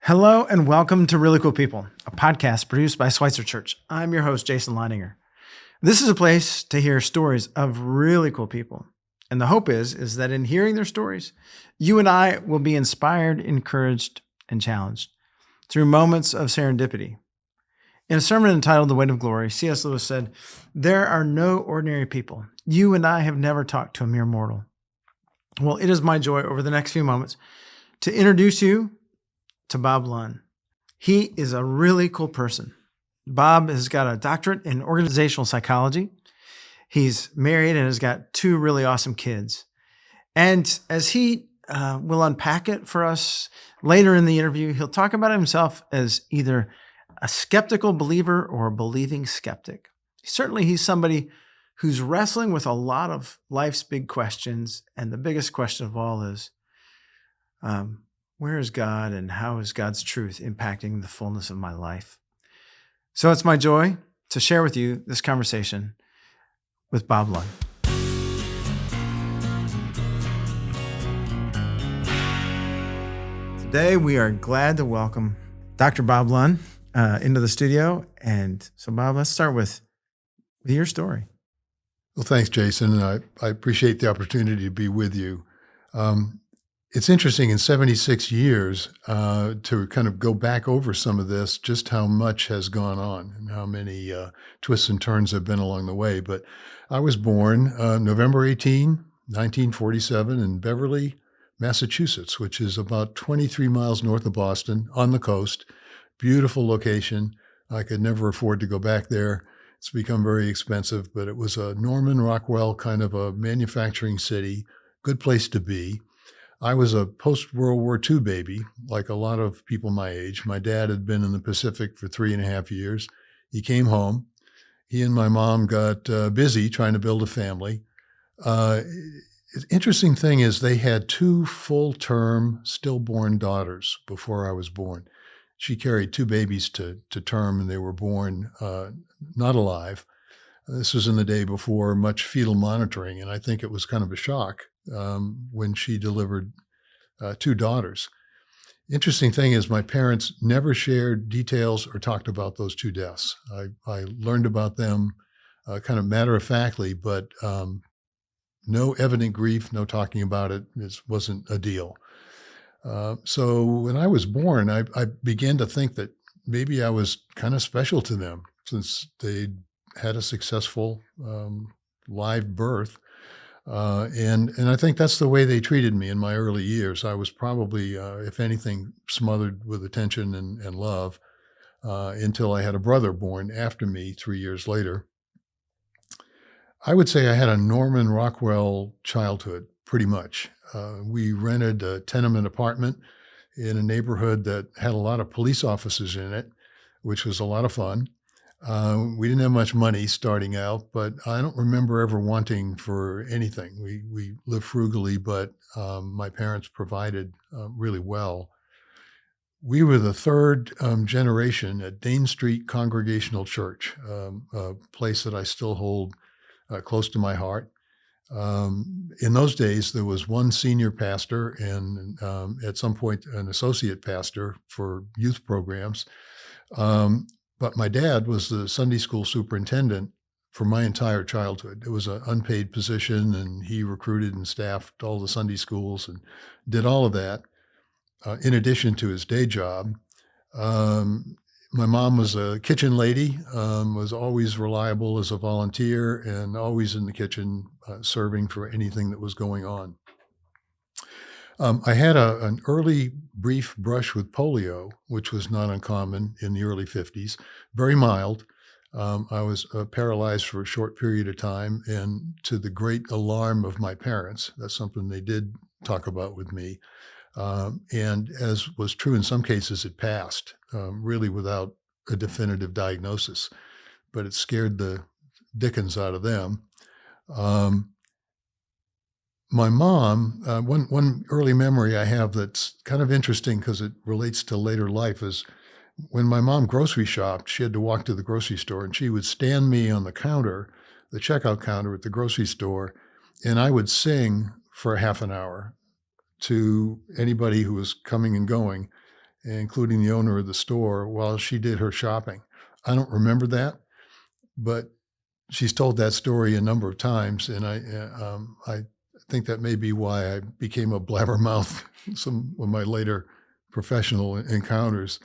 Hello and welcome to Really Cool People, a podcast produced by Schweitzer Church. I'm your host, Jason Leininger. This is a place to hear stories of really cool people. And the hope is that in hearing their stories, you and I will be inspired, encouraged, and challenged through moments of serendipity. In a sermon entitled The Weight of Glory, C.S. Lewis said, "There are no ordinary people. You and I have never talked to a mere mortal." Well, it is my joy over the next few moments to introduce you to Bob Lunn. He is a really cool person. Bob has got a doctorate in organizational psychology. He's married and has got two really awesome kids. And as he will unpack it for us later in the interview, he'll talk about himself as either a skeptical believer or a believing skeptic. Certainly, he's somebody who's wrestling with a lot of life's big questions. And the biggest question of all is, where is God and how is God's truth impacting the fullness of my life? So it's my joy to share with you this conversation with Bob Lunn. Today we are glad to welcome Dr. Bob Lunn into the studio. And so Bob, let's start with your story. Well, thanks, Jason. And I appreciate the opportunity to be with you. It's interesting in 76 years to kind of go back over some of this, just how much has gone on and how many twists and turns have been along the way. But I was born November 18, 1947 in Beverly, Massachusetts, which is about 23 miles north of Boston on the coast. Beautiful location. I could never afford to go back there. It's become very expensive, but it was a Norman Rockwell kind of a manufacturing city, good place to be. I was a post-World War II baby, like a lot of people my age. My dad had been in the Pacific for 3.5 years. He came home. He and my mom got busy trying to build a family. The interesting thing is they had two full-term stillborn daughters before I was born. She carried two babies to term, and they were born not alive. This was in the day before much fetal monitoring, and I think it was kind of a shock when she delivered two daughters. Interesting thing is my parents never shared details or talked about those two deaths. I learned about them kind of matter-of-factly, but no evident grief, no talking about it. This wasn't a deal. So when I was born, I began to think that maybe I was kind of special to them since they had a successful live birth. And I think that's the way they treated me in my early years. I was probably, if anything, smothered with attention and love until I had a brother born after me 3 years later. I would say I had a Norman Rockwell childhood, pretty much. We rented a tenement apartment in a neighborhood that had a lot of police officers in it, which was a lot of fun. We didn't have much money starting out, but I don't remember ever wanting for anything. We lived frugally, but my parents provided really well. We were the third generation at Dane Street Congregational Church, a place that I still hold close to my heart. In those days, there was one senior pastor and at some point an associate pastor for youth programs. But my dad was the Sunday school superintendent for my entire childhood. It was an unpaid position, and he recruited and staffed all the Sunday schools and did all of that in addition to his day job. My mom was a kitchen lady, was always reliable as a volunteer and always in the kitchen serving for anything that was going on. I had an early brief brush with polio, which was not uncommon in the early 50s, very mild. I was paralyzed for a short period of time, and to the great alarm of my parents, that's something they did talk about with me. And as was true in some cases, it passed, really without a definitive diagnosis, but it scared the dickens out of them. My mom, one early memory I have that's kind of interesting because it relates to later life is when my mom grocery shopped, she had to walk to the grocery store, and she would stand me on the counter, the checkout counter at the grocery store, and I would sing for half an hour to anybody who was coming and going. including the owner of the store, while she did her shopping. I don't remember that, but she's told that story a number of times, and I think that may be why I became a blabbermouth some of my later professional encounters.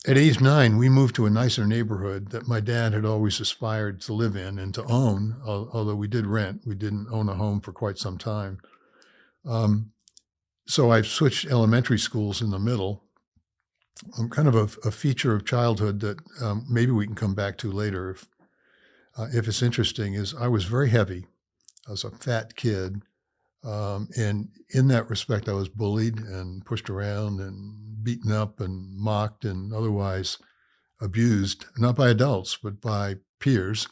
At age 9, we moved to a nicer neighborhood that my dad had always aspired to live in and to own, although we did rent. We didn't own a home for quite some time. So I switched elementary schools in the middle. Kind of a feature of childhood that maybe we can come back to later if it's interesting, is I was very heavy. I was a fat kid. And in that respect, I was bullied and pushed around and beaten up and mocked and otherwise abused, not by adults, but by peers.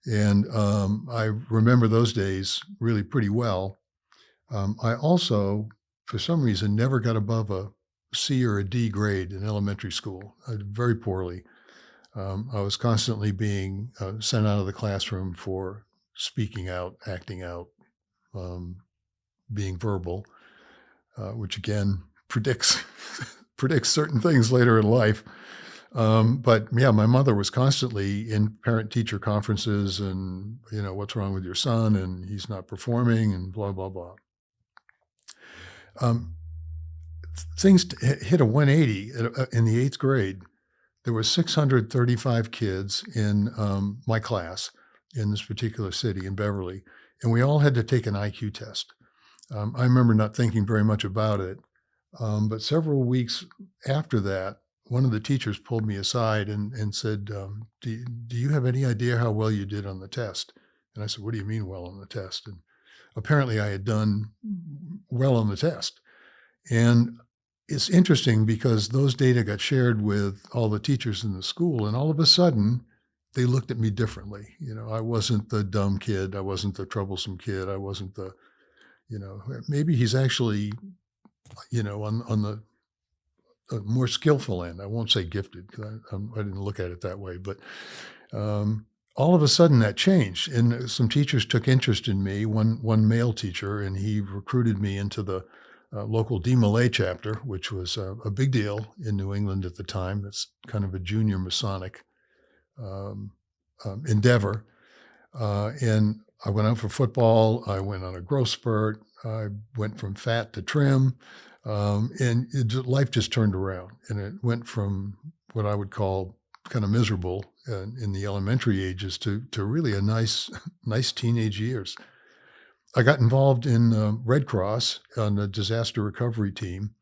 And I remember those days really pretty well. I also, for some reason, never got above a C or a D grade in elementary school. I did very poorly. I was constantly being sent out of the classroom for speaking out, acting out, being verbal, which again predicts predicts certain things later in life. But yeah, my mother was constantly in parent-teacher conferences, and what's wrong with your son, and he's not performing, and blah blah blah. Things hit a 180 in the 8th grade. There were 635 kids in my class in this particular city in Beverly, and we all had to take an IQ test. I remember not thinking very much about it, but several weeks after that, one of the teachers pulled me aside and said, do you have any idea how well you did on the test? And I said, what do you mean well on the test? And apparently I had done well on the test. And it's interesting because those data got shared with all the teachers in the school, and all of a sudden they looked at me differently. I wasn't the dumb kid. I wasn't the troublesome kid. I wasn't the, maybe he's actually, on the more skillful end. I won't say gifted because I didn't look at it that way, but all of a sudden that changed, and some teachers took interest in me. One male teacher, and he recruited me into the local DMLA chapter, which was a big deal in New England at the time. It's kind of a junior Masonic endeavor. And I went out for football. I went on a growth spurt. I went from fat to trim. And life just turned around. And it went from what I would call kind of miserable in the elementary ages to really a nice teenage years. I got involved in Red Cross on the disaster recovery team,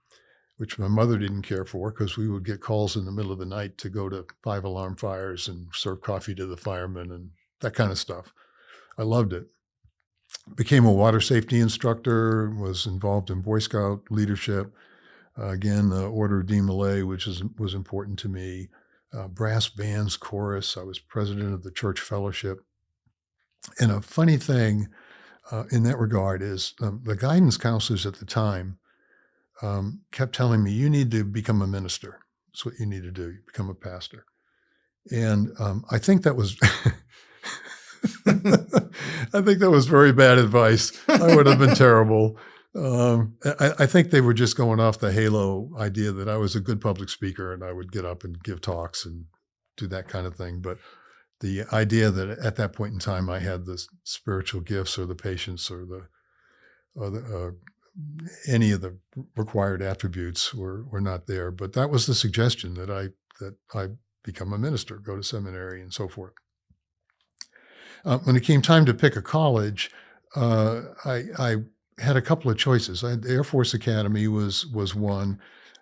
which my mother didn't care for because we would get calls in the middle of the night to go to 5-alarm fires and serve coffee to the firemen and that kind of stuff. I loved it. Became a water safety instructor, was involved in Boy Scout leadership. Again, the Order of DMLA, which was important to me. Brass bands, chorus. I was president of the church fellowship. And a funny thing in that regard is the guidance counselors at the time kept telling me, you need to become a minister. That's what you need to do. You become a pastor. And I think that was I think that was very bad advice. I would have been terrible. I think they were just going off the halo idea that I was a good public speaker and I would get up and give talks and do that kind of thing. But the idea that at that point in time I had the spiritual gifts or the patience or any of the required attributes were not there. But that was the suggestion that I become a minister, go to seminary, and so forth. When it came time to pick a college, I had a couple of choices. The Air Force Academy was one.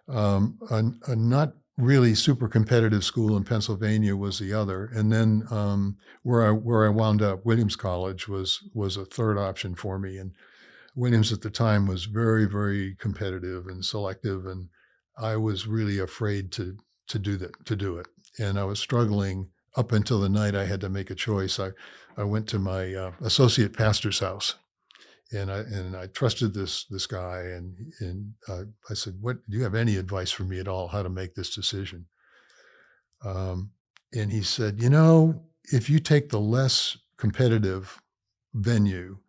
A not really super competitive school in Pennsylvania was the other. And then where I wound up, Williams College was a third option for me. And Williams at the time was very, very competitive and selective, and I was really afraid to do it. And I was struggling up until the night I had to make a choice. I went to my associate pastor's house, and I trusted this guy, and I said, "What do you have any advice for me at all? How to make this decision?" And he said, if you take the less competitive venue,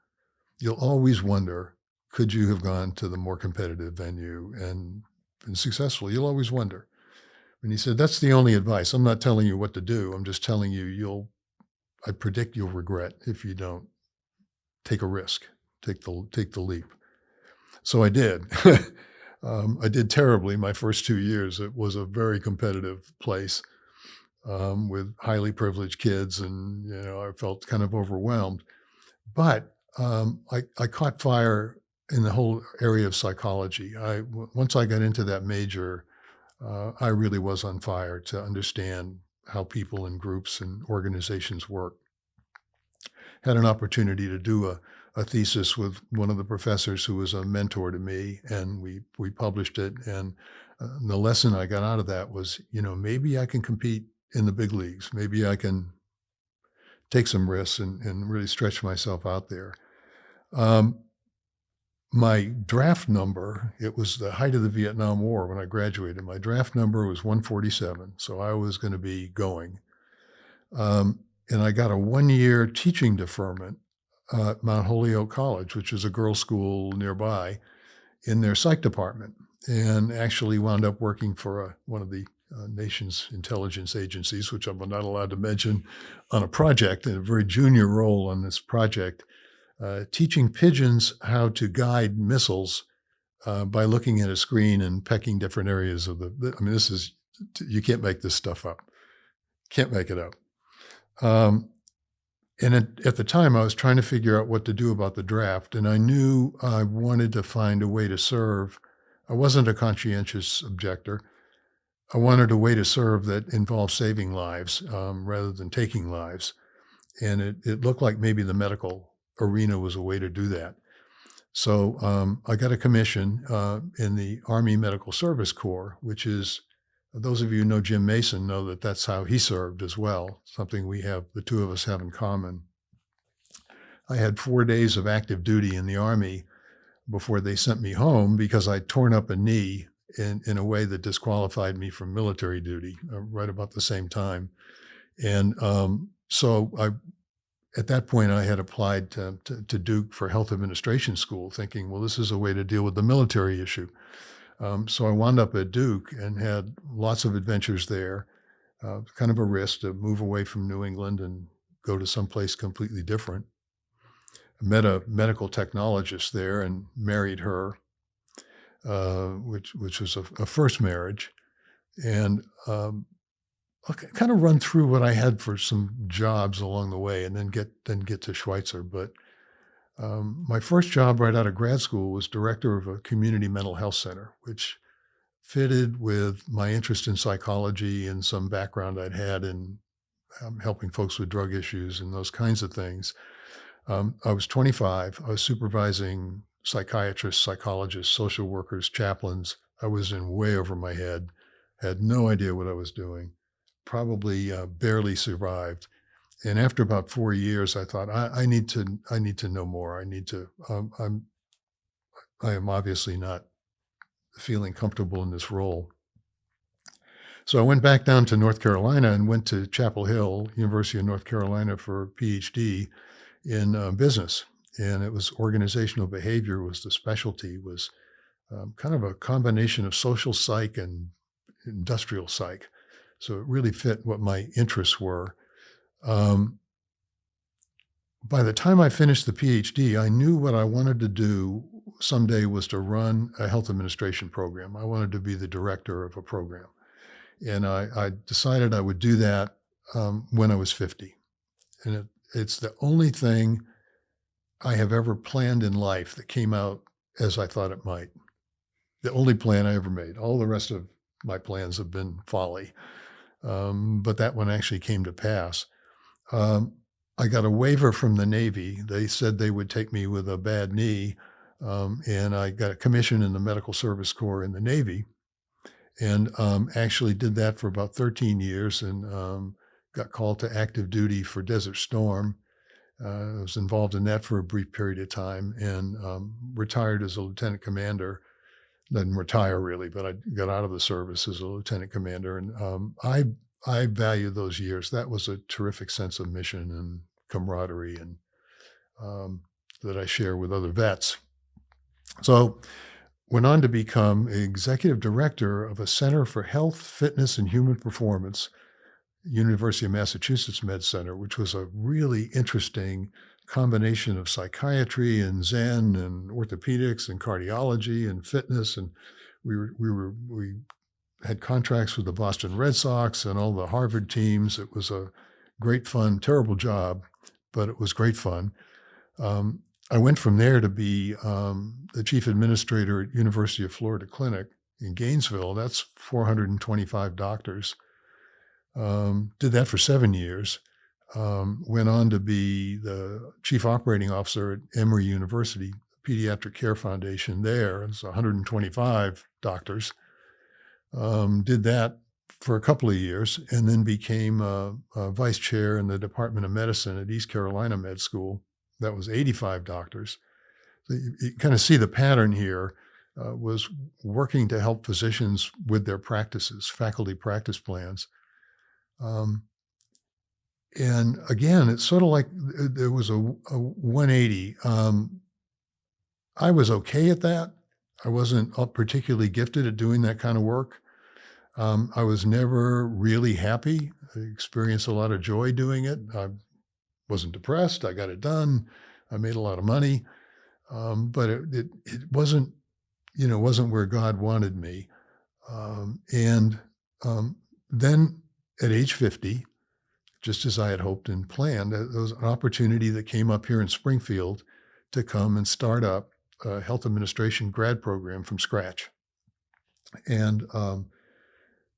you'll always wonder, could you have gone to the more competitive venue? And been successful, you'll always wonder. And he said, that's the only advice. I'm not telling you what to do. I'm just telling you, I predict you'll regret if you don't take a risk, take the leap. So I did. I did terribly my first 2 years. It was a very competitive place with highly privileged kids, and I felt kind of overwhelmed. But I caught fire in the whole area of psychology. Once I got into that major, I really was on fire to understand how people and groups and organizations work. Had an opportunity to do a thesis with one of the professors who was a mentor to me, and we published it. And the lesson I got out of that was, maybe I can compete in the big leagues. Maybe I can take some risks and really stretch myself out there. My draft number, it was the height of the Vietnam War when I graduated. My draft number was 147, so I was going to be going. And I got a 1-year teaching deferment at Mount Holyoke College, which is a girls' school nearby, in their psych department, and actually wound up working for one of the nation's intelligence agencies, which I'm not allowed to mention, on a project, in a very junior role on this project, teaching pigeons how to guide missiles by looking at a screen and pecking different areas of you can't make this stuff up. Can't make it up. And at the time, I was trying to figure out what to do about the draft, and I knew I wanted to find a way to serve. I wasn't a conscientious objector. I wanted a way to serve that involved saving lives rather than taking lives. And it looked like maybe the medical arena was a way to do that. So I got a commission in the Army Medical Service Corps, which is, those of you who know Jim Mason know that that's how he served as well, something the two of us have in common. I had 4 days of active duty in the Army before they sent me home because I'd torn up a knee in a way that disqualified me from military duty right about the same time. And at that point, I had applied to Duke for health administration school, thinking, well, this is a way to deal with the military issue. So I wound up at Duke and had lots of adventures there, kind of a risk to move away from New England and go to someplace completely different. I met a medical technologist there and married her, which was a first marriage. And I'll kind of run through what I had for some jobs along the way and then get to Schweitzer. But my first job right out of grad school was director of a community mental health center, which fitted with my interest in psychology and some background I'd had in helping folks with drug issues and those kinds of things. I was 25. I was supervising psychiatrists, psychologists, social workers, chaplains. I was in way over my head, had no idea what I was doing, probably barely survived. And after about 4 years, I thought, I need to know more. I am obviously not feeling comfortable in this role. So I went back down to North Carolina and went to Chapel Hill, University of North Carolina, for a PhD in business. And it was organizational behavior was the specialty, was kind of a combination of social psych and industrial psych. So it really fit what my interests were. By the time I finished the PhD, I knew what I wanted to do someday was to run a health administration program. I wanted to be the director of a program. And I decided I would do that when I was 50. And it's the only thing I have ever planned in life that came out as I thought it might. The only plan I ever made. All the rest of my plans have been folly. But that one actually came to pass. I got a waiver from the Navy. They said they would take me with a bad knee. And I got a commission in the Medical Service Corps in the Navy. And actually did that for about 13 years and got called to active duty for Desert Storm. I was involved in that for a brief period of time and retired as a lieutenant commander. Didn't retire really, but I got out of the service as a lieutenant commander. And I value those years. That was a terrific sense of mission and camaraderie and that I share with other vets. So went on to become executive director of a Center for Health, Fitness, and Human Performance, University of Massachusetts Med Center, which was a really interesting combination of psychiatry and Zen and orthopedics and cardiology and fitness. And we had contracts with the Boston Red Sox and all the Harvard teams. It was a great fun, terrible job, but it was great fun. I went from there to be the chief administrator at University of Florida Clinic in Gainesville. That's 425 doctors. Did that for 7 years. Went on to be the chief operating officer at Emory University Pediatric Care Foundation there. It's 125 doctors. Did that for a couple of years and then became a vice chair in the Department of Medicine at East Carolina Med School. That was 85 doctors. So you kind of see the pattern here. Was working to help physicians with their practices, faculty practice plans. And again, it's sort of like there was a 180. I was okay at that. I wasn't particularly gifted at doing that kind of work. I was never really happy. I experienced a lot of joy doing it. I wasn't depressed. I got it done. I made a lot of money. But it wasn't, wasn't where God wanted me. Then at age 50, just as I had hoped and planned, there was an opportunity that came up here in Springfield to come and start up a health administration grad program from scratch. And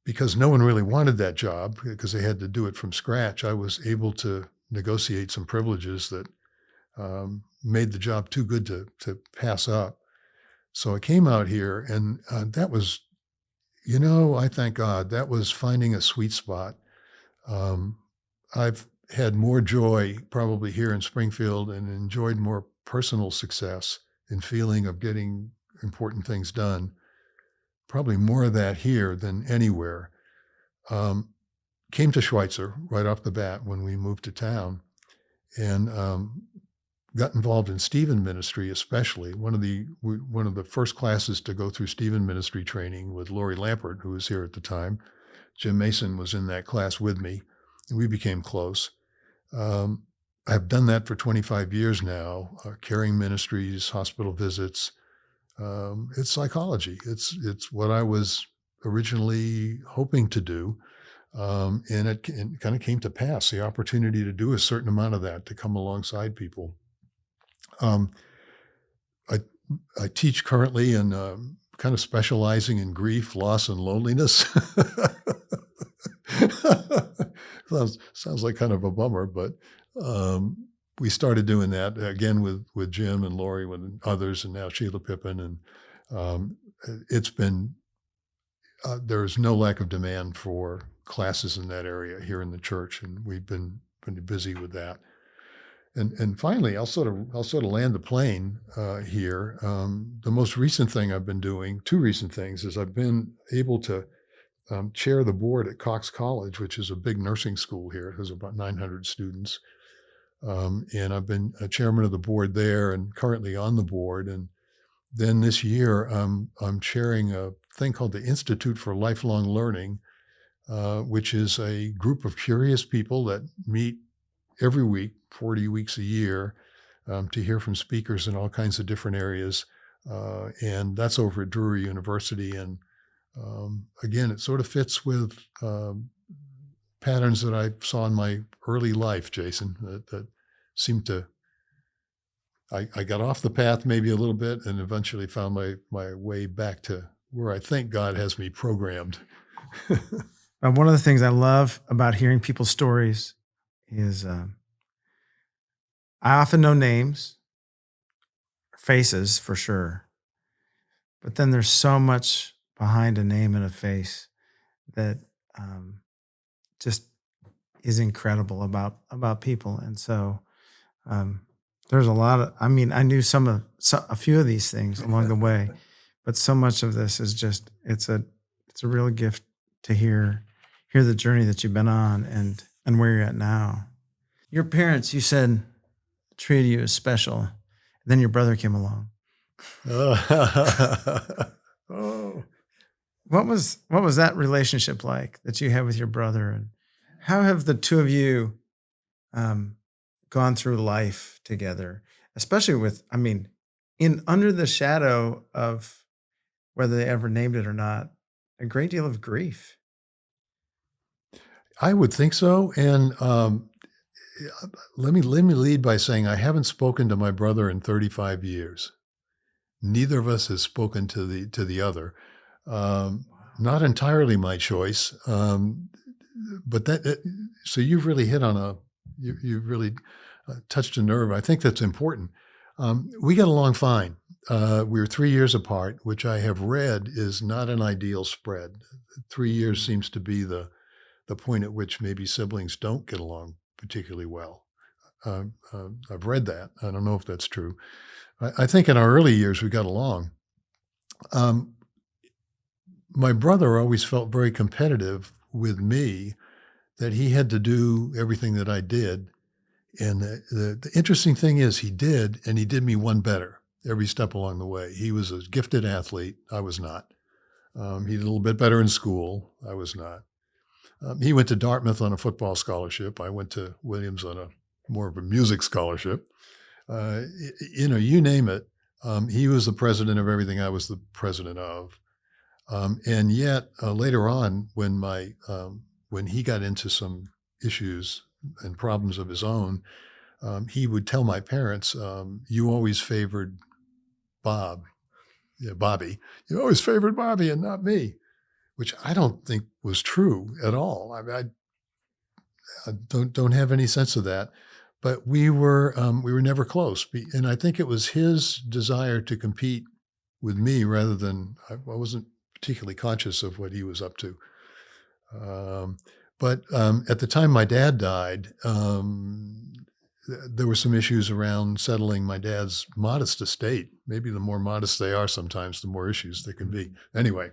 because no one really wanted that job because they had to do it from scratch, I was able to negotiate some privileges that made the job too good to pass up. So I came out here, and that was, I thank God, that was finding a sweet spot. I've had more joy probably here in Springfield and enjoyed more personal success and feeling of getting important things done. Probably more of that here than anywhere. Came to Schweitzer right off the bat when we moved to town, and got involved in Stephen ministry, especially one of the first classes to go through Stephen ministry training with Lori Lampert, who was here at the time. Jim Mason was in that class with me, and we became close. I've done that for 25 years now, caring ministries, hospital visits. It's psychology. It's what I was originally hoping to do. And it kind of came to pass, the opportunity to do a certain amount of that, to come alongside people. I teach currently in kind of specializing in grief, loss, and loneliness. Sounds like kind of a bummer, but we started doing that again with Jim and Lori and others, and now Sheila Pippin. And it's been, there's no lack of demand for classes in that area here in the church, and we've been pretty busy with that. And finally, I'll sort of land the plane here. The most recent thing I've been doing, two recent things, is I've been able to chair the board at Cox College, which is a big nursing school here. It has about 900 students. And I've been a chairman of the board there and currently on the board. And then this year, I'm chairing a thing called the Institute for Lifelong Learning, which is a group of curious people that meet every week, 40 weeks a year, to hear from speakers in all kinds of different areas. And that's over at Drury University. And again, it sort of fits with patterns that I saw in my early life, Jason, that seemed to, I got off the path maybe a little bit and eventually found my way back to where I think God has me programmed. One of the things I love about hearing people's stories is I often know names, faces for sure, but then there's so much behind a name and a face that just is incredible about people. And so there's a lot of, I knew a few of these things along the way, but so much of this is just, it's a real gift to hear the journey that you've been on and where you're at now. Your parents, you said, treated you as special. Then your brother came along. Oh. What was that relationship like that you had with your brother, and how have the two of you um, gone through life together, especially with, I mean, in under the shadow of whether they ever named it or not, a great deal of grief. I would think so, and, let me lead by saying I haven't spoken to my brother in 35 years. Neither of us has spoken to the other. Um, Not entirely my choice, but so you've really hit on you've really touched a nerve. I think that's important. We got along fine. We were 3 years apart, which I have read is not an ideal spread. 3 years seems to be the point at which maybe siblings don't get along particularly well. I've read that. I don't know if that's true. I think in our early years we got along. Um, my brother always felt very competitive with me, that he had to do everything that I did. And the interesting thing is he did, and he did me one better every step along the way. He was a gifted athlete. I was not. He did a little bit better in school. I was not. He went to Dartmouth on a football scholarship. I went to Williams on a more of a music scholarship. You name it. He was the president of everything I was the president of. And yet later on, when he got into some issues and problems of his own, he would tell my parents, "You always favored Bob, yeah, Bobby. You always favored Bobby and not me," which I don't think was true at all. I don't have any sense of that. But we were never close, and I think it was his desire to compete with me rather than I wasn't particularly conscious of what he was up to. Um, but at the time my dad died, there were some issues around settling my dad's modest estate. Maybe the more modest they are sometimes, the more issues there can be. Anyway,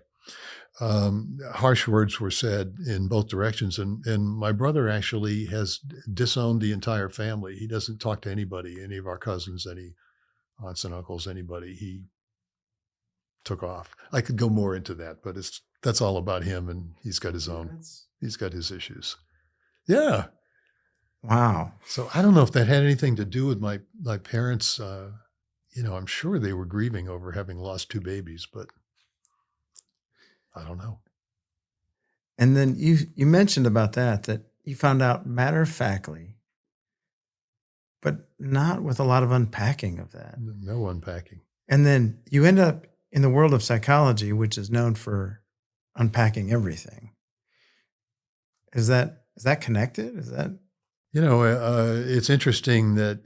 harsh words were said in both directions, and my brother actually has disowned the entire family. He doesn't talk to anybody, any of our cousins, any aunts and uncles, anybody. He took off. I could go more into that, but that's all about him, and he's got his own. He's got his issues. Yeah. Wow. So I don't know if that had anything to do with my parents. I'm sure they were grieving over having lost two babies, but I don't know. And then you mentioned about that you found out matter of factly, but not with a lot of unpacking of that. No unpacking. And then you end up in the world of psychology, which is known for unpacking everything. Is that connected? Is that It's interesting that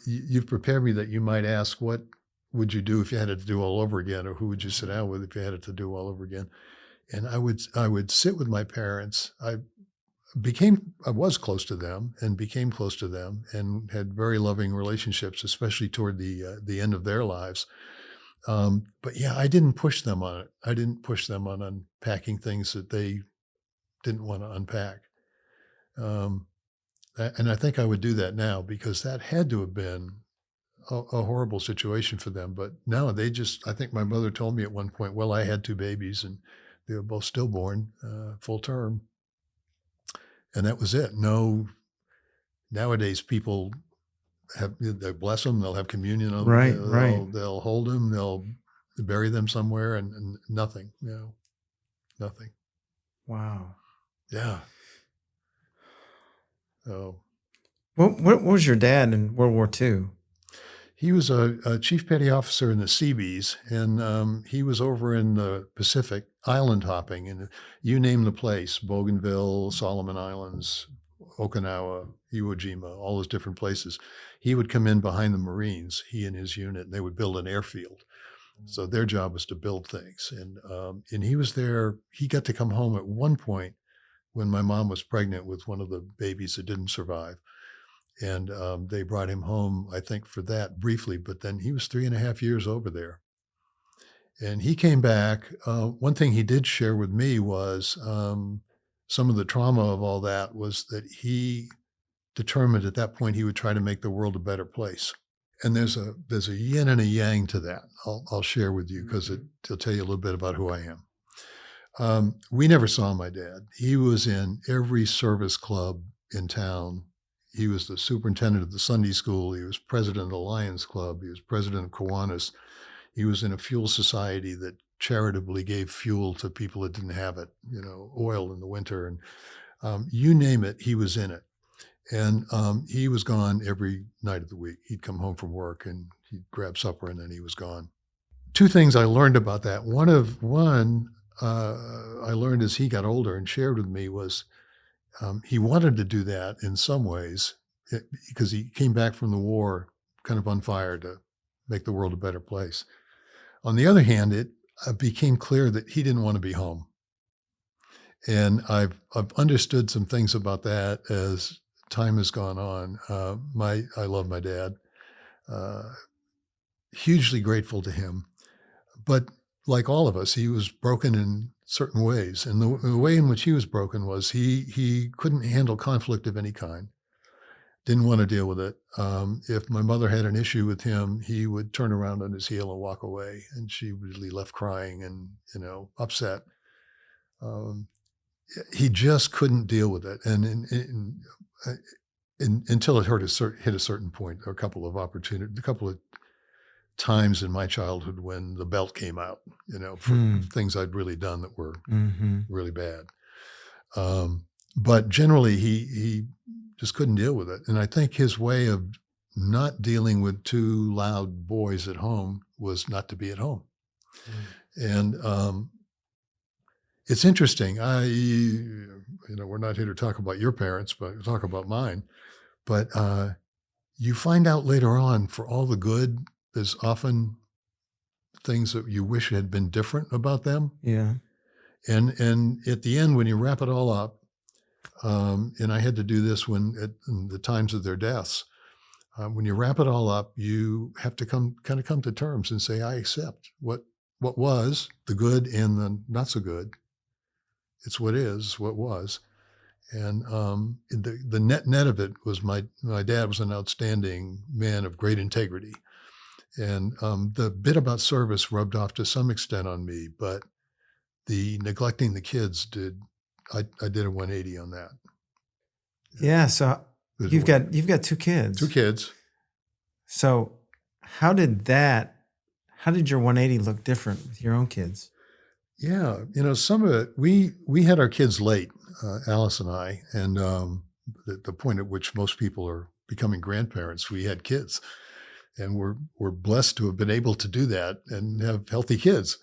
you've prepared me that you might ask, what would you do if you had it to do all over again, or who would you sit down with if you had it to do all over again? And I would sit with my parents. I was close to them and became close to them and had very loving relationships, especially toward the end of their lives. But yeah, I didn't push them on it. I didn't push them on unpacking things that they didn't want to unpack. Um, and I think I would do that now, because that had to have been a horrible situation for them. But no, I think my mother told me at one point, well, I had two babies and they were both stillborn, full term. And that was it. No, nowadays people they bless them, they'll have communion, right? Right. they'll hold them, they'll bury them somewhere, and nothing, nothing. Wow. Yeah. Oh, What was your dad in World War II? he was a chief petty officer in the Seabees, and he was over in the Pacific, island hopping, and you name the place: Bougainville, Solomon Islands, Okinawa, Iwo Jima, all those different places. He would come in behind the Marines, he and his unit, and they would build an airfield. So their job was to build things, and he was there. He got to come home at one point when my mom was pregnant with one of the babies that didn't survive. And they brought him home, I think, for that briefly, but then he was 3.5 years over there. And he came back. One thing he did share with me was some of the trauma of all that was that he determined at that point he would try to make the world a better place. and there's a yin and a yang to that. I'll share with you because it'll tell you a little bit about who I am. We never saw my dad. He was in every service club in town. He was the superintendent of the Sunday school. He was president of the Lions Club. He was president of Kiwanis. He was in a fuel society that charitably gave fuel to people that didn't have it, oil in the winter. And you name it, he was in it. And he was gone every night of the week. He'd come home from work and he'd grab supper and then he was gone. Two things I learned about that. One I learned as he got older and shared with me was he wanted to do that in some ways because he came back from the war kind of on fire to make the world a better place. On the other hand, it became clear that he didn't want to be home. And I've understood some things about that as time has gone on. I love my dad, hugely grateful to him. But like all of us, he was broken in certain ways. And the way in which he was broken was he couldn't handle conflict of any kind, didn't want to deal with it. If my mother had an issue with him, he would turn around on his heel and walk away. And she would be left crying and, upset. He just couldn't deal with it. And until it hit a certain point, a couple of times in my childhood when the belt came out, for things I'd really done that were really bad. But generally, he just couldn't deal with it. And I think his way of not dealing with two loud boys at home was not to be at home. And it's interesting. We're not here to talk about your parents, but talk about mine. But you find out later on, for all the good, there's often things that you wish had been different about them. Yeah. And at the end, when you wrap it all up, and I had to do this in the times of their deaths, when you wrap it all up, you have to come to terms and say, I accept what was the good and the not so good. It's what is, what was. And the net of it was my dad was an outstanding man of great integrity. And the bit about service rubbed off to some extent on me, but the neglecting the kids I did a 180 on that. Yeah. So you've got 2 kids. 2 kids. So how did your 180 look different with your own kids? Yeah. Some of it, we had our kids late, Alice and I, and the point at which most people are becoming grandparents, we had kids. And we're blessed to have been able to do that and have healthy kids.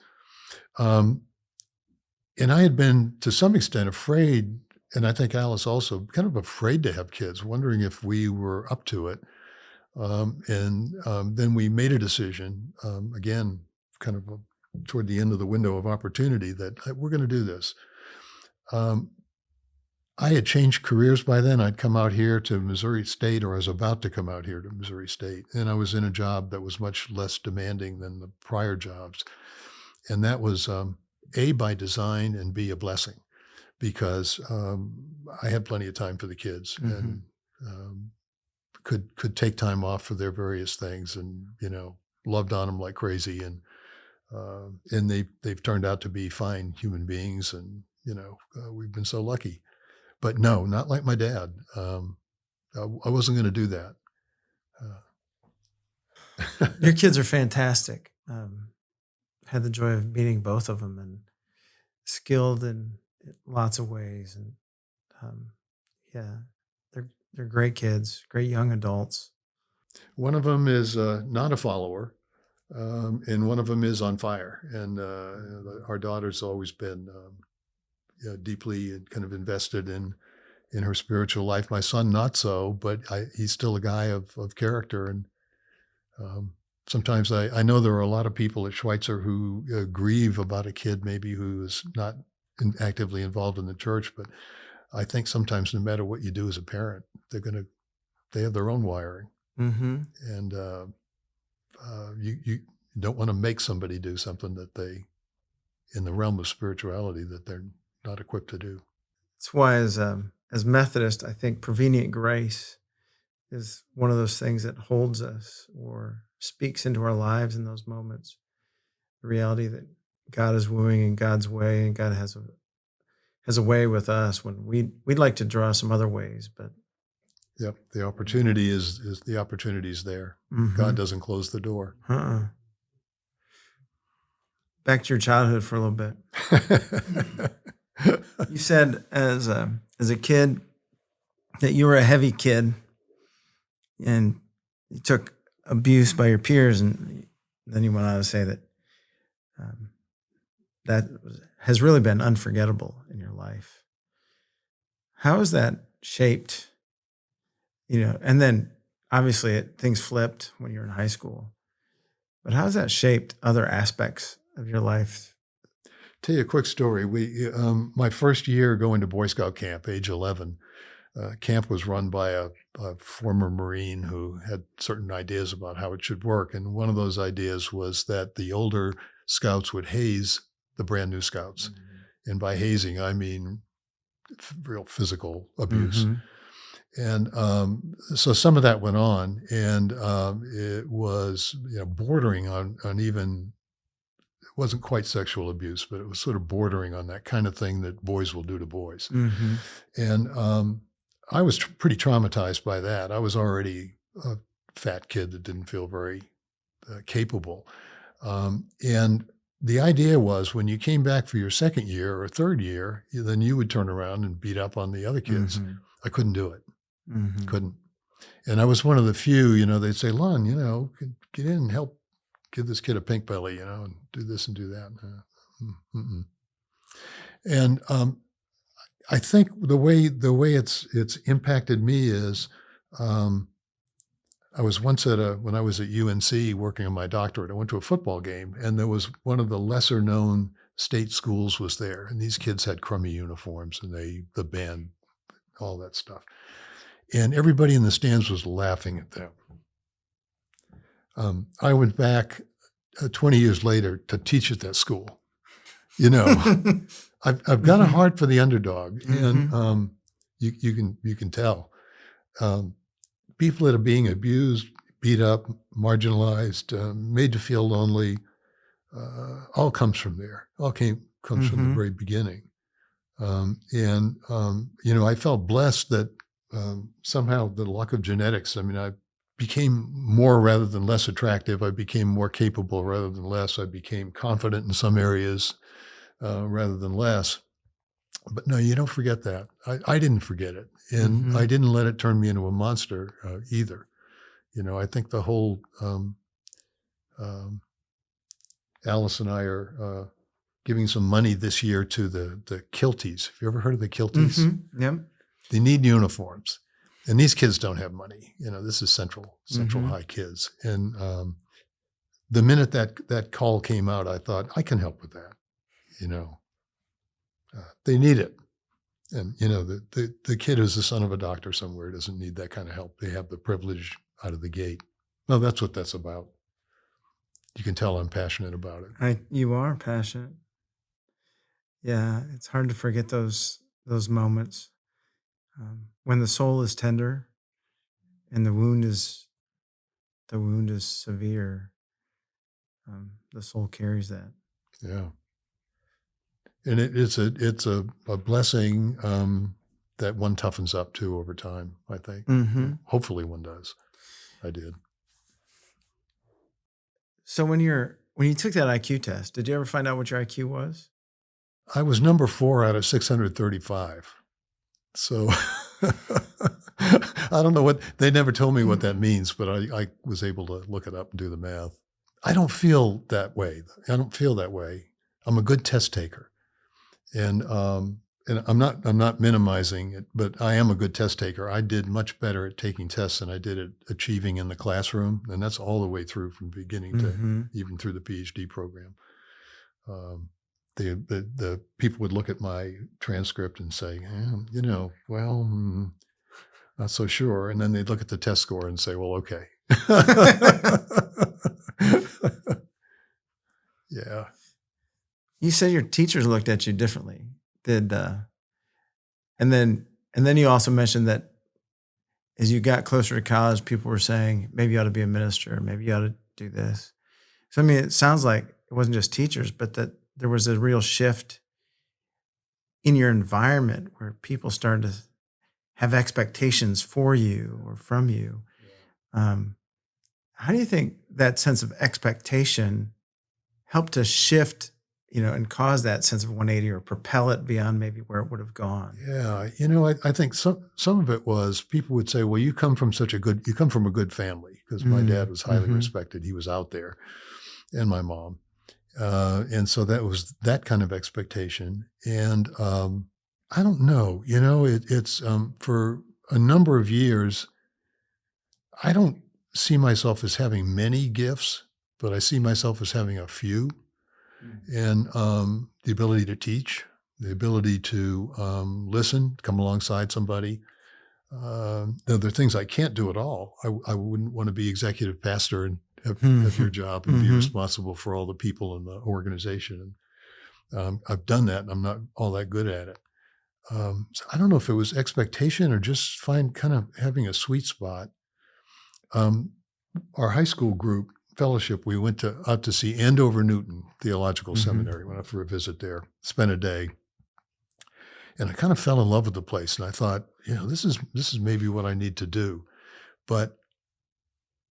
And I had been, to some extent, afraid, and I think Alice also, kind of afraid to have kids, wondering if we were up to it. And then we made a decision, again, kind of toward the end of the window of opportunity, that we're going to do this. I had changed careers by then. I'd come out here to Missouri State, or I was about to come out here to Missouri State. And I was in a job that was much less demanding than the prior jobs. And that was A, by design, and B, a blessing, because I had plenty of time for the kids and could take time off for their various things, and, loved on them like crazy. And they've turned out to be fine human beings. And, we've been so lucky. But no, not like my dad. I wasn't going to do that. Your kids are fantastic. Had the joy of meeting both of them, and skilled in lots of ways. And they're great kids, great young adults. One of them is not a follower, and one of them is on fire. And our daughter's always been deeply kind of invested in her spiritual life. My son, not so, but he's still a guy of character. And sometimes I know there are a lot of people at Schweitzer who grieve about a kid maybe who is not actively involved in the church. But I think sometimes no matter what you do as a parent, they have their own wiring. And you don't want to make somebody do something that they, in the realm of spirituality, that they're not equipped to do. That's why, as Methodist, I think prevenient grace is one of those things that holds us or speaks into our lives in those moments. The reality that God is wooing in God's way, and God has a way with us when we'd like to draw some other ways, but Yep. The opportunity is the opportunity's there. God doesn't close the door. Back to your childhood for a little bit. You said as a kid that you were a heavy kid and you took abuse by your peers, and then you went on to say that that has really been unforgettable in your life. How has that shaped, and then obviously things flipped when you were in high school, but how has that shaped other aspects of your life? Tell you a quick story. My first year going to Boy Scout camp, age 11, camp was run by a former Marine who had certain ideas about how it should work. And one of those ideas was that the older scouts would haze the brand new scouts. And by hazing, I mean real physical abuse. And so some of that went on, and it was bordering on even, it wasn't quite sexual abuse, but it was sort of bordering on that kind of thing that boys will do to boys. And I was pretty traumatized by that. I was already a fat kid that didn't feel very capable. And the idea was when you came back for your second year or third year, then you would turn around and beat up on the other kids. I couldn't do it. Couldn't. And I was one of the few, they'd say, Lunn, get in and help give this kid a pink belly, and do this and do that. And I think the way it's impacted me is I was once when I was at UNC working on my doctorate, I went to a football game, and there was one of the lesser known state schools was there, and these kids had crummy uniforms, and the band, all that stuff. And everybody in the stands was laughing at them. I went back 20 years later to teach at that school. I've got a heart for the underdog, and you can tell. People that are being abused, beat up, marginalized, made to feel lonely, all comes from there. All comes from the very beginning. I felt blessed that somehow the luck of genetics, I became more rather than less attractive. I became more capable rather than less. I became confident in some areas rather than less. But no, you don't forget that. I didn't forget it. And I didn't let it turn me into a monster either. I think the whole, Alice and I are giving some money this year to the Kilties. Have you ever heard of the Kilties? Yep. They need uniforms. And these kids don't have money. This is Central High kids. And the minute that call came out, I thought, I can help with that. They need it. And, the kid who's the son of a doctor somewhere doesn't need that kind of help. They have the privilege out of the gate. Well, that's what that's about. You can tell I'm passionate about it. You are passionate. Yeah, it's hard to forget those moments when the soul is tender and the wound is severe. The soul carries that. Yeah. And it's a blessing that one toughens up to over time, I think. Hopefully one does. I did. So when you took that IQ test, did you ever find out what your IQ was? I was number 4 out of 635. So I don't know they never told me what that means, but I was able to look it up and do the math. I don't feel that way. I'm a good test taker. And I'm not minimizing it, but I am a good test taker. I did much better at taking tests than I did at achieving in the classroom, and that's all the way through from beginning to even through the PhD program. The people would look at my transcript and say, not so sure, and then they'd look at the test score and say, well, okay. Yeah. You said your teachers looked at you differently. And then you also mentioned that as you got closer to college, people were saying, maybe you ought to be a minister, maybe you ought to do this. So, I mean, it sounds like it wasn't just teachers, but that there was a real shift in your environment where people started to have expectations for you or from you. Um, how do you think that sense of expectation helped to shift, and cause that sense of 180 or propel it beyond maybe where it would have gone? Yeah, I think some of it was people would say, "Well, you come from a good family," because my dad was highly Mm-hmm. respected. He was out there, and my mom, and so that was that kind of expectation. And I don't know, it's for a number of years, I don't see myself as having many gifts, but I see myself as having a few, and the ability to teach, the ability to listen, come alongside somebody. There are things I can't do at all. I wouldn't want to be executive pastor and have your job and be Mm-hmm. responsible for all the people in the organization. And I've done that, and I'm not all that good at it. So I don't know if it was expectation or just kind of having a sweet spot. Um, our high school group fellowship, we went out to see Andover Newton Theological Mm-hmm. Seminary. Went out for a visit there, spent a day, and I kind of fell in love with the place. And I thought, this is maybe what I need to do. But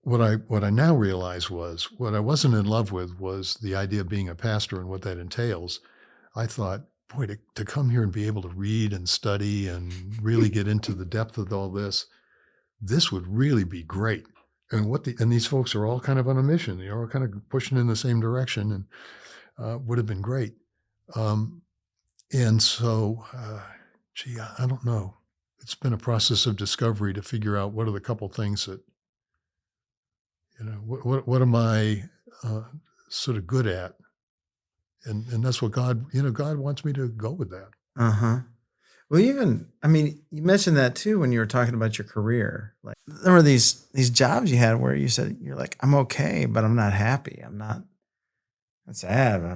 what I now realize was what I wasn't in love with was the idea of being a pastor and what that entails. I thought, boy, to come here and be able to read and study and really get into the depth of all this would really be great. And these folks are all kind of on a mission. They're all kind of pushing in the same direction, and would have been great. And so, I don't know. It's been a process of discovery to figure out what are the couple things that, what am I sort of good at, and that's what God wants me to go with that. Uh-huh. Well, you mentioned that too when you were talking about your career. Like there were these jobs you had where you said you're like, I'm okay, but I'm not happy. I'm not sad, but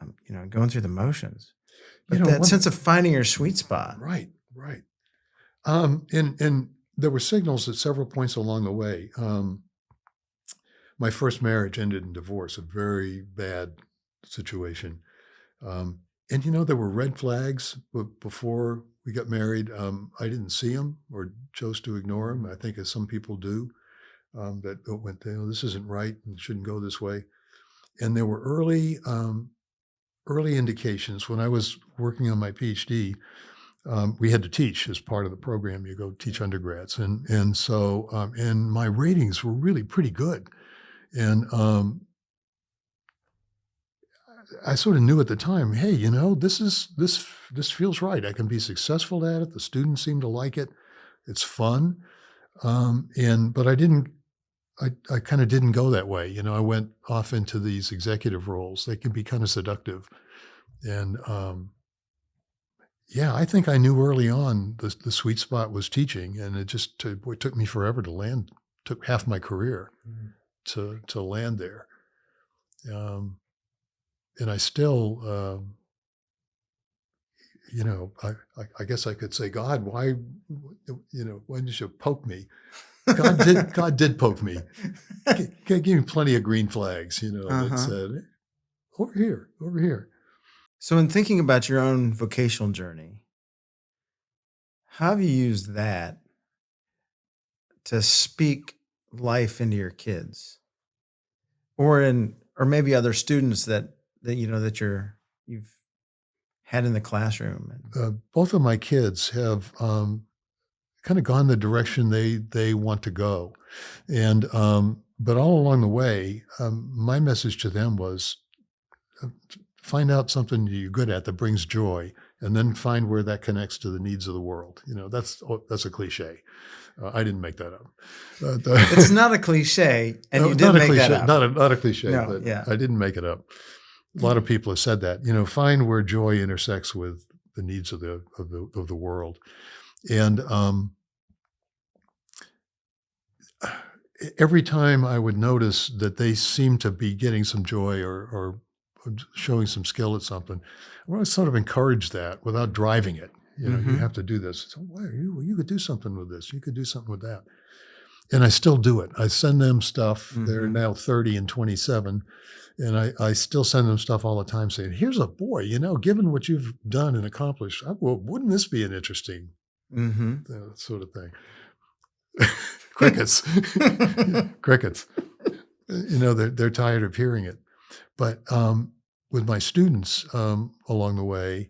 I'm going through the motions. But that One sense of finding your sweet spot. right, right. And there were signals at several points along the way. My first marriage ended in divorce, a very bad situation. And there were red flags before we got married. I didn't see them or chose to ignore them. I think as some people do, that went, this isn't right and shouldn't go this way. And there were early indications when I was working on my PhD. We had to teach as part of the program. You go teach undergrads, and so and my ratings were really pretty good, and I sort of knew at the time, hey, this feels right. I can be successful at it. The students seem to like it. It's fun, but I kind of didn't go that way. I went off into these executive roles. They can be kind of seductive, and yeah, I think I knew early on the sweet spot was teaching, and it took me forever to land. Took half my career to land there, and I still, I guess I could say, God, why did you poke me? God did poke me. Gave me plenty of green flags, that said, over here, over here. So in thinking about your own vocational journey, how have you used that to speak life into your kids or maybe other students that you've had in the classroom? Both of my kids have kind of gone the direction they want to go. And but all along the way, my message to them was find out something you're good at that brings joy, and then find where that connects to the needs of the world. That's a cliche. I didn't make that up. It's not a cliche, and you didn't make that up. Not a cliche, No, but yeah. I didn't make it up. A lot of people have said that. Find where joy intersects with the needs of the world, and every time I would notice that they seemed to be getting some joy or showing some skill at something, I want to sort of encourage that without driving it. You have to do this. So, well, you could do something with this. You could do something with that. And I still do it. I send them stuff. They're now 30 and 27. And I still send them stuff all the time saying, here's a boy, given what you've done and accomplished, well, wouldn't this be an interesting sort of thing? Crickets. Crickets. They're tired of hearing it. But with my students along the way,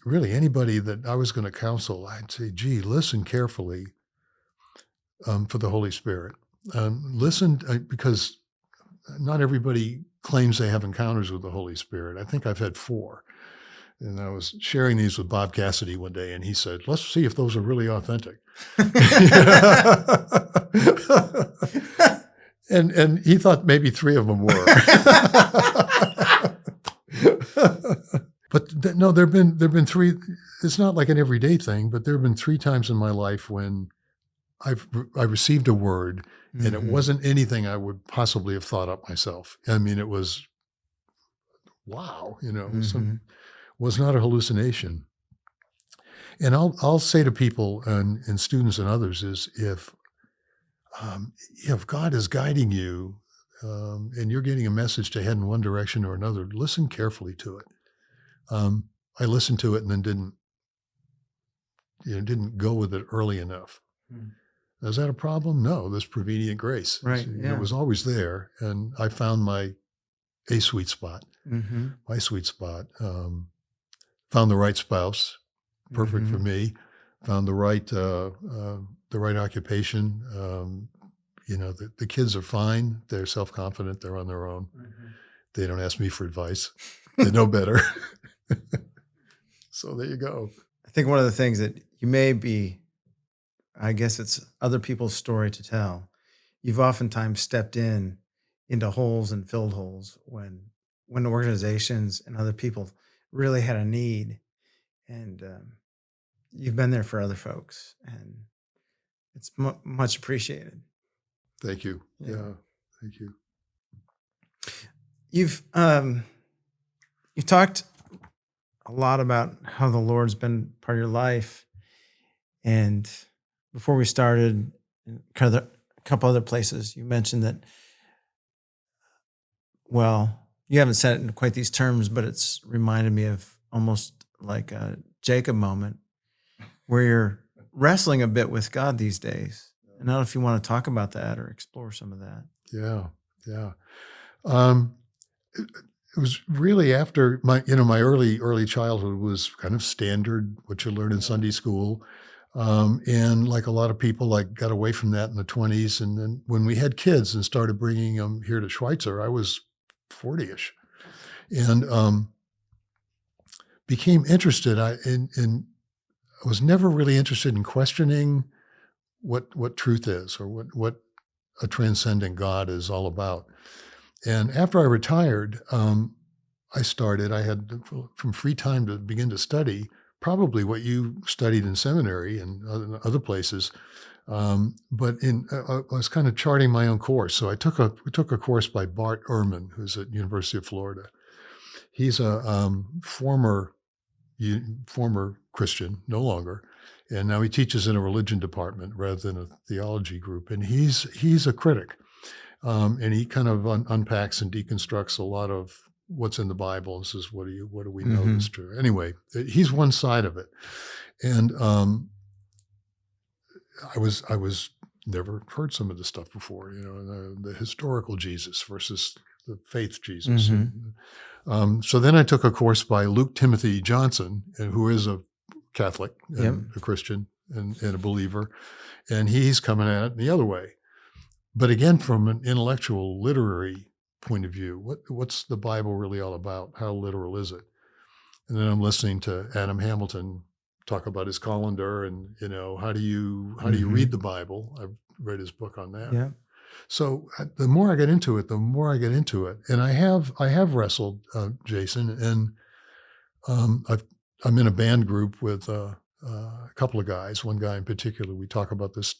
really anybody that I was going to counsel, I'd say, gee, listen carefully for the Holy Spirit. Listen, because not everybody claims they have encounters with the Holy Spirit. I think I've had 4. And I was sharing these with Bob Cassidy one day, and he said, let's see if those are really authentic. And he thought maybe 3 of them were. But no, there've been 3. It's not like an everyday thing, but there have been 3 times in my life when I received a word, and it wasn't anything I would possibly have thought up myself. I mean, it was, wow, was not a hallucination. And I'll say to people and students and others is if God is guiding you and you're getting a message to head in one direction or another, listen carefully to it. I listened to it and then didn't go with it early enough. Is that a problem? No, there's prevenient grace. Right. Yeah. It was always there. And I found my sweet spot, my sweet spot. Found the right spouse, perfect for me. Found the right occupation. The kids are fine. They're self-confident. They're on their own. They don't ask me for advice. They know better. So there you go. I think one of the things that you may be, I guess it's other people's story to tell. You've oftentimes stepped into holes and filled holes when organizations and other people really had a need, and you've been there for other folks, and it's much appreciated. Thank you. Yeah, thank you. You've talked a lot about how the Lord's been part of your life, and before we started, a couple other places, you mentioned that, well, you haven't said it in quite these terms, but it's reminded me of almost like a Jacob moment where you're wrestling a bit with God these days. And I don't know if you want to talk about that or explore some of that. Yeah. It was really after my early childhood was kind of standard, what you learn in Sunday school. And like a lot of people, I got away from that in the 20s. And then when we had kids and started bringing them here to Schweitzer, I was 40-ish, and became interested. I was never really interested in questioning what truth is or what a transcendent God is all about. And after I retired, I had some free time to begin to study, probably what you studied in seminary and other places. But I was kind of charting my own course. So I took a course by Bart Ehrman, who's at University of Florida. He's a former Christian, no longer, and now he teaches in a religion department rather than a theology group. And he's a critic, and he kind of unpacks and deconstructs a lot of what's in the Bible and says, what do we know is true? Anyway, he's one side of it, and I was never heard some of this stuff before, the historical Jesus versus the faith Jesus. So then I took a course by Luke Timothy Johnson, who is a Catholic and a Christian and a believer, and he's coming at it the other way. But again, from an intellectual, literary point of view, what's the Bible really all about? How literal is it? And then I'm listening to Adam Hamilton talk about his colander and, how do you read the Bible? I've read his book on that. Yeah. So the more I get into it, and I have wrestled, Jason, and I'm in a band group with a couple of guys. One guy in particular, we talk about this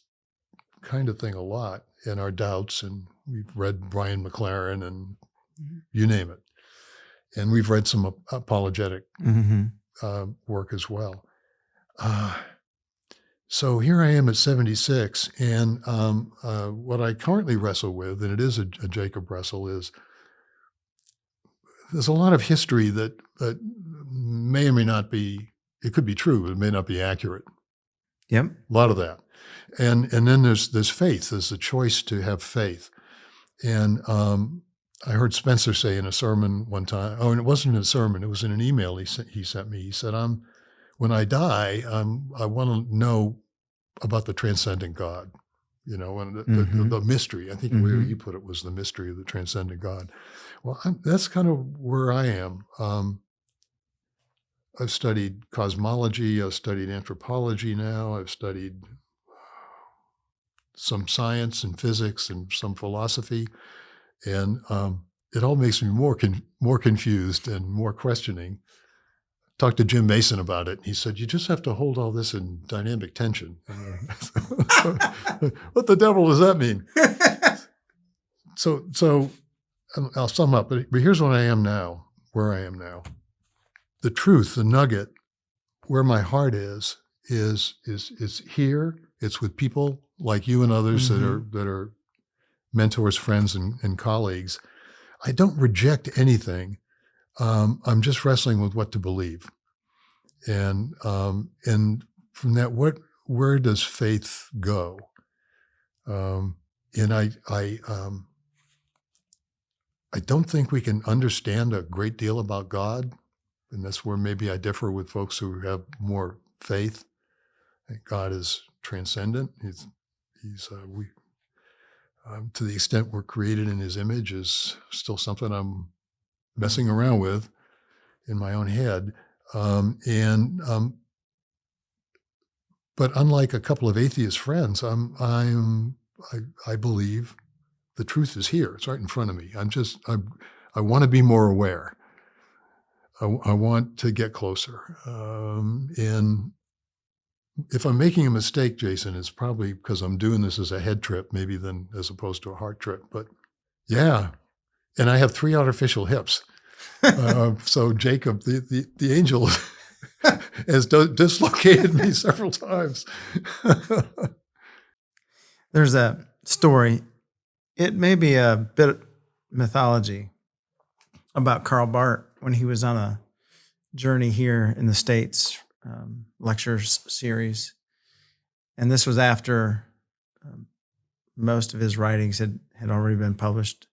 kind of thing a lot and our doubts, and we've read Brian McLaren and you name it, and we've read some apologetic work as well. So here I am at 76, and what I currently wrestle with, and it is a Jacob wrestle, is there's a lot of history that may or may not be. It could be true, but it may not be accurate. Yep. A lot of that, and then there's faith. There's the choice to have faith, and I heard Spencer say in a sermon one time. Oh, and it wasn't in a sermon; it was in an email he sent me. He said, when I die, I want to know about the transcendent God, and the mystery. I think where you put it was the mystery of the transcendent God. Well, that's kind of where I am. I've studied cosmology. I've studied anthropology now. I've studied some science and physics and some philosophy, and it all makes me more confused and more questioning. Talked to Jim Mason about it. And he said, "You just have to hold all this in dynamic tension." What the devil does that mean? So I'll sum up. But here's what I am now, where I am now. The truth, the nugget, where my heart is here. It's with people like you and others that are mentors, friends, and colleagues. I don't reject anything. I'm just wrestling with what to believe, and from that, where does faith go? And I don't think we can understand a great deal about God, and that's where maybe I differ with folks who have more faith. I think God is transcendent. He's to the extent we're created in His image is still something I'm messing around with in my own head. But unlike a couple of atheist friends, I believe the truth is here. It's right in front of me. I want to be more aware. I want to get closer. And if I'm making a mistake, Jason, it's probably because I'm doing this as a head trip, maybe than as opposed to a heart trip. But yeah, and I have 3 artificial hips. So Jacob, the angel, has dislocated me several times. There's a story. It may be a bit mythology about Karl Barth when he was on a journey here in the States, lectures series. And this was after most of his writings had already been published.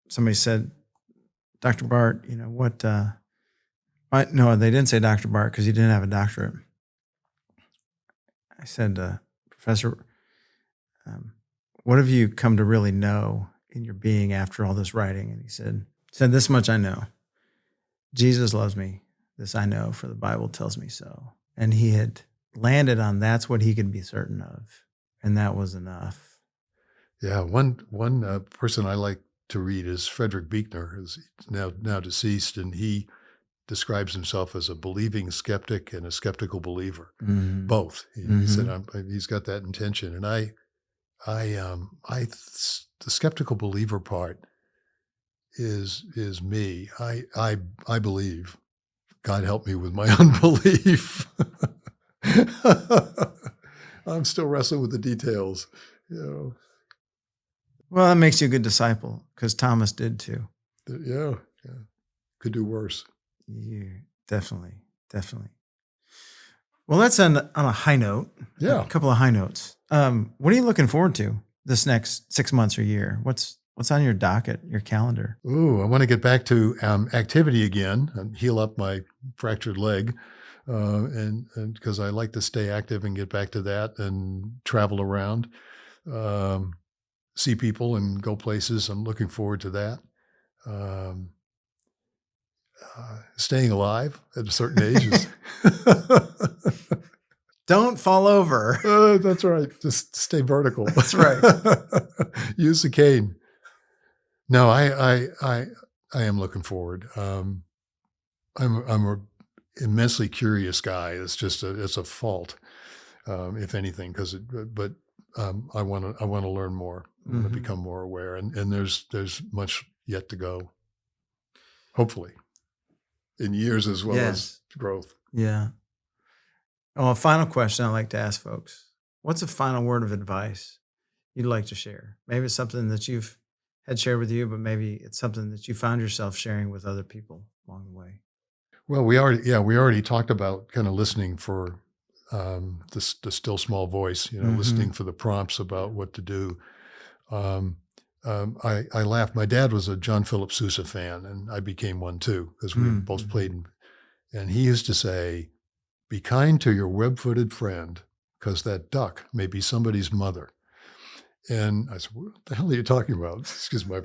Somebody said, "Dr. Barth, what?" No, they didn't say Dr. Barth because he didn't have a doctorate. I said, "Professor, what have you come to really know in your being after all this writing?" And he said, "This much I know. Jesus loves me. This I know, for the Bible tells me so." And he had landed on that's what he could be certain of. And that was enough. Yeah, one person I like to read is Frederick Buechner, who's now deceased, and he describes himself as a believing skeptic and a skeptical believer, both. He said he's got that intention, and the skeptical believer part is me. I believe. God help me with my unbelief. I'm still wrestling with the details. Well, that makes you a good disciple because Thomas did too. Yeah. Could do worse. Yeah, definitely. Well, let's end on a high note. Yeah. A couple of high notes. What are you looking forward to this next 6 months or year? What's on your docket, your calendar? Ooh, I want to get back to activity again and heal up my fractured leg. And because I like to stay active and get back to that and travel around, see people and go places. I'm looking forward to that. Staying alive at a certain age is Don't fall over. That's right. Just stay vertical. That's right. Use the cane. No, I am looking forward. I'm an immensely curious guy. It's just it's a fault, if anything, but I want to learn more. I want to become more aware, and there's much yet to go. Hopefully, in years as well as growth. Yeah. Well, a final question I like to ask folks. What's a final word of advice you'd like to share? Maybe it's something that you've had shared with you, but maybe it's something that you found yourself sharing with other people along the way. Well, we already talked about kind of listening for the still small voice, Mm-hmm. listening for the prompts about what to do. Um, I laughed. My dad was a John Philip Sousa fan, and I became one too because we both Mm-hmm. played. And he used to say, "Be kind to your web-footed friend, because that duck may be somebody's mother." And I said, "What the hell are you talking about?" Excuse my,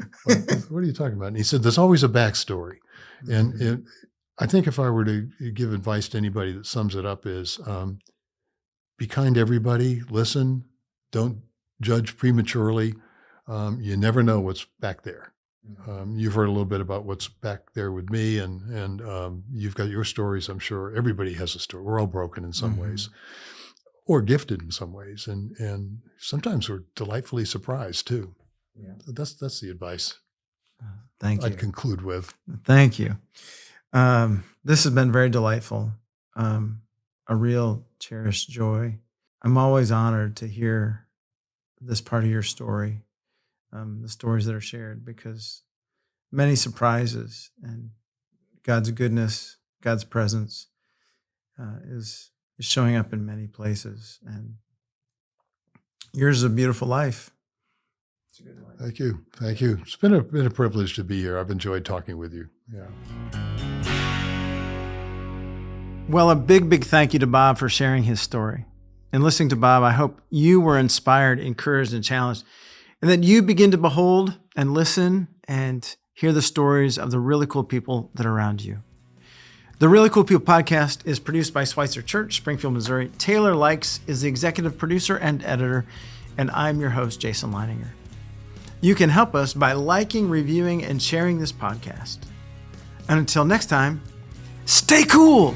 what are you talking about? And he said, "There's always a backstory." And Mm-hmm. I think if I were to give advice to anybody that sums it up is be kind to everybody, listen, don't judge prematurely. You never know what's back there. You've heard a little bit about what's back there with me, and you've got your stories. I'm sure everybody has a story. We're all broken in some Mm-hmm. ways, or gifted in some ways, and sometimes we're delightfully surprised too. Yeah. That's the advice Thank I'd you. conclude with. Thank you. This has been very delightful. A real cherished joy. I'm always honored to hear this part of your story, the stories that are shared, because many surprises and God's goodness, God's presence is showing up in many places, and yours is a beautiful life. It's a good life. Thank you, thank you. It's been a privilege to be here. I've enjoyed talking with you. Yeah. Well, a big thank you to Bob for sharing his story. And listening to Bob, I hope you were inspired, encouraged, and challenged, and that you begin to behold and listen and hear the stories of the really cool people that are around you. The Really Cool People podcast is produced by Schweitzer Church, Springfield, Missouri. Taylor Likes is the executive producer and editor, and I'm your host, Jason Leininger. You can help us by liking, reviewing, and sharing this podcast. And until next time, stay cool!